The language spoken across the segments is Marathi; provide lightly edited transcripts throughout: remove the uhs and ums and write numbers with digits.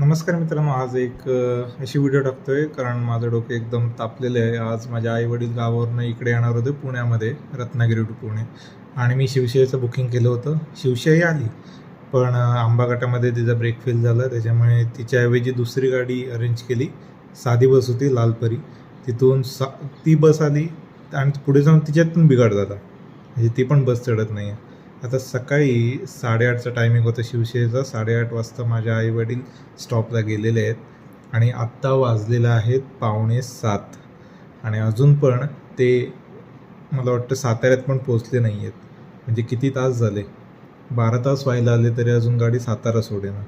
नमस्कार मित्रांनो, आज एक अशी व्हिडिओ टाकतोय कारण माझं डोकं एकदम तापलेलं आहे. आज माझ्या आई-वडील गावावरून इकडे येणार होते पुण्यामध्ये, रत्नागिरी टू पुणे, आणि मी शिवशाहीचं बुकिंग केलं होतं. शिवशाही आली, पण आंबा घाटामध्ये तिचा ब्रेक फेल झाला. त्याच्यामुळे तिच्याऐवजी दुसरी गाडी अरेंज केली. साधी बस होती, लालपरी. तिथून ती बस आली आणि पुढे जाऊन तिच्यात पण बिघाड झाला, म्हणजे ती पण बस चढत नाही आहे. आता सकाळी 8:30चा टायमिंग होता शिवसेनेचा. 8:30 वाजता माझ्या आईवडील स्टॉपला गेलेले आहेत आणि आत्ता वाजलेलं आहेत 6:45 आणि अजून पण ते मला वाटतं साताऱ्यात पण पोचले नाही आहेत. म्हणजे किती तास झाले, 12 तास व्हायला आले तरी अजून गाडी सातारा सोडेना.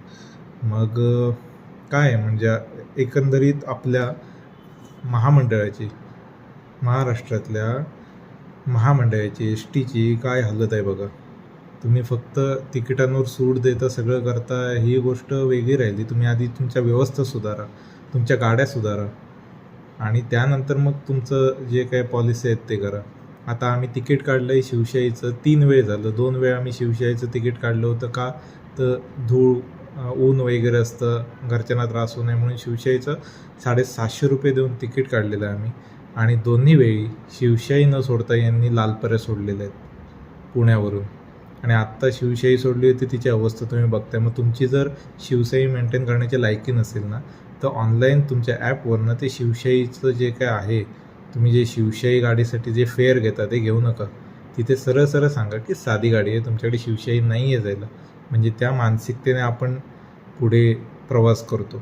मग काय म्हणजे एकंदरीत आपल्या महामंडळाची, महाराष्ट्रातल्या महामंडळाची, एस टीची काय हालत आहे बघा. तुम्ही फक्त तिकिटांवर सूट देता, सगळं करता, ही गोष्ट वेगळी राहिली. तुम्ही आधी तुमच्या व्यवस्था सुधारा, तुमच्या गाड्या सुधारा आणि त्यानंतर मग तुमचं जे काही पॉलिसी आहेत ते करा. आता आम्ही तिकीट काढलं आहे शिवशाहीचं, 3 वेळ झालं. 2 वेळा आम्ही शिवशाहीचं तिकीट काढलं होतं. का तर धूळ, ऊन वगैरे असतं, घरच्यांना त्रास होऊ नये म्हणून शिवशाहीचं 750 रुपये देऊन तिकीट काढलेलं आहे आम्ही. आणि दोन्ही वेळी शिवशाही न सोडता यांनी लालपऱ्या सोडलेल्या आहेत पुण्यावरून. आणि आत्ता शिवशाही सोडली होती, तिची अवस्था तुम्ही बघताय. मग तुमची जर शिवशाही मेंटेन करण्याची लायकी नसेल ना, तर ऑनलाईन तुमच्या ॲपवरनं ते शिवशाहीचं जे काय आहे, तुम्ही जे शिवशाही गाडीसाठी जे फेअर घेता ते घेऊ नका. तिथे सरळ सरळ सांगा की साधी गाडी आहे, तुमच्याकडे शिवशाही नाही आहे जायला. म्हणजे त्या मानसिकतेने आपण पुढे प्रवास करतो.